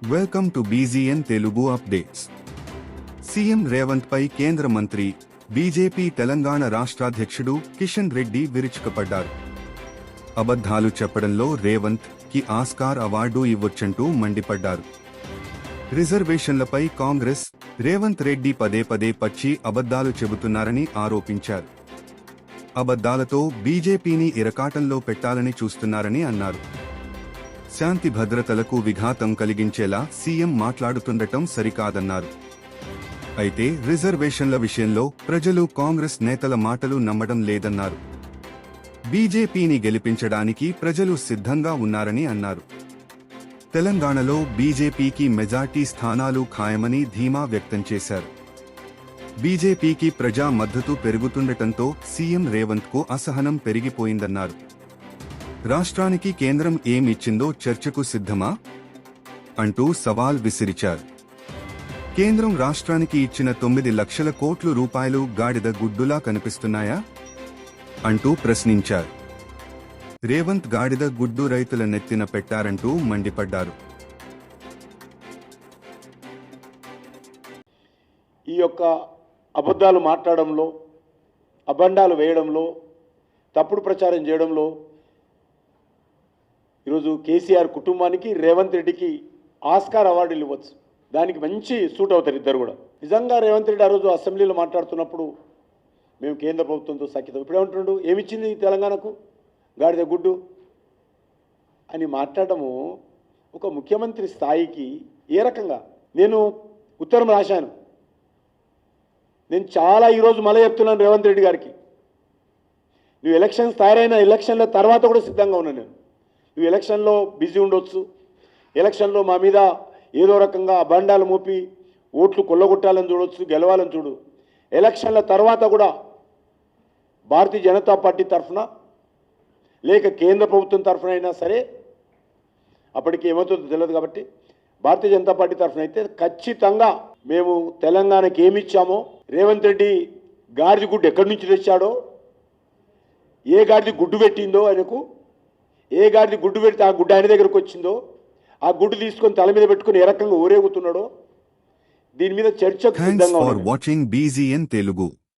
Welcome to BGN Telugu updates. CM Revanth పై కేంద్ర మంత్రి, బీజేపీ తెలంగాణ రాష్ట్రాధ్యక్షుడు కిషన్ రెడ్డి విరుచుకుపడ్డారు. అబద్ధాలు చెప్పడంలో రేవంత్ కి ఆస్కార్ అవార్డు ఇవ్వొచ్చంటూ మండిపడ్డారు. రిజర్వేషన్లపై కాంగ్రెస్, రేవంత్ రెడ్డి పదే పదే పచ్చి అబద్ధాలు చెబుతున్నారని ఆరోపించారు. అబద్ధాలతో బీజేపీని ఇరకాటంలో పెట్టాలని చూస్తున్నారని అన్నారు. శాంతి భద్రతలకు విఘాతం కలిగించేలా సీఎం మాట్లాడుతుండటం సరికాదన్నారు. అయితే రిజర్వేషన్ల విషయంలో ప్రజలు కాంగ్రెస్ నేతల మాటలు నమ్మడం లేదన్నారు. బీజేపీని గెలిపించడానికి ప్రజలు సిద్ధంగా ఉన్నారని అన్నారు. తెలంగాణలో బీజేపీకి మెజార్టీ స్థానాలు ఖాయమని ధీమా వ్యక్తం చేశారు. బీజేపీకి ప్రజా మద్దతు పెరుగుతుండటంతో సీఎం రేవంత్కు అసహనం పెరిగిపోయిందన్నారు. రాష్ట్రానికి కేంద్రం ఏమిచ్చిందో చర్చకు సిద్ధమా అంటూ సవాల్ విసిరిచారు. కేంద్రం రాష్ట్రానికి ఇచ్చిన 9 లక్షల కోట్ల రూపాయలు గాడిద గుడ్డులా కనిపిస్తున్నాయా అంటూ ప్రశ్నించారు. రేవంత్ గాడిద గుడ్డు రైతుల నెత్తిన పెట్టారంటూ మండిపడ్డారు. ఈ యొక్క అబద్ధాలు మాట్లాడడంలో, అబండాలు వేయడంలో, తప్పుడు ప్రచారం చేయడంలో ఈరోజు కేసీఆర్ కుటుంబానికి, రేవంత్ రెడ్డికి ఆస్కార్ అవార్డులు ఇవ్వచ్చు. దానికి మంచి సూట్ అవుతారు ఇద్దరు కూడా. నిజంగా రేవంత్ రెడ్డి ఆ రోజు అసెంబ్లీలో మాట్లాడుతున్నప్పుడు మేము కేంద్ర ప్రభుత్వంతో సఖ్యత, ఇప్పుడేమంటున్నాడు, ఏమిచ్చింది తెలంగాణకు గాడిద గుడ్డు అని మాట్లాడటము ఒక ముఖ్యమంత్రి స్థాయికి ఏ రకంగా. నేను ఉత్తరం రాశాను. నేను చాలా ఈరోజు మళ్ళీ చెప్తున్నాను రేవంత్ రెడ్డి గారికి, నువ్వు ఎలక్షన్స్ తయారైన ఎలక్షన్ల తర్వాత కూడా సిద్ధంగా ఉన్నాను. నువ్వు ఎలక్షన్లో బిజీ ఉండొచ్చు, ఎలక్షన్లో మా మీద ఏదో రకంగా బండాలు మోపి ఓట్లు కొల్లగొట్టాలని చూడొచ్చు, గెలవాలని చూడు. ఎలక్షన్ల తర్వాత కూడా భారతీయ జనతా పార్టీ తరఫున లేక కేంద్ర ప్రభుత్వం తరఫున అయినా సరే, అప్పటికి ఏమవుతుందో తెలియదు కాబట్టి భారతీయ జనతా పార్టీ తరఫున అయితే ఖచ్చితంగా మేము తెలంగాణకి ఏమి ఇచ్చామో, రేవంత్ రెడ్డి గాడిద గుడ్డు ఎక్కడి నుంచి తెచ్చాడో, ఏ గాడిద గుడ్డు పెట్టిందో ఆయనకు, ఏ గాడిది గుడ్డు పెడితే ఆ గుడ్డు ఆయన దగ్గరకు వచ్చిందో, ఆ గుడ్డు తీసుకొని తల మీద పెట్టుకుని ఏ రకంగా ఊరేగుతున్నాడో, దీని మీద చర్చకు సిద్ధంగా ఉన్నాడు. Thanks for watching BZN Telugu.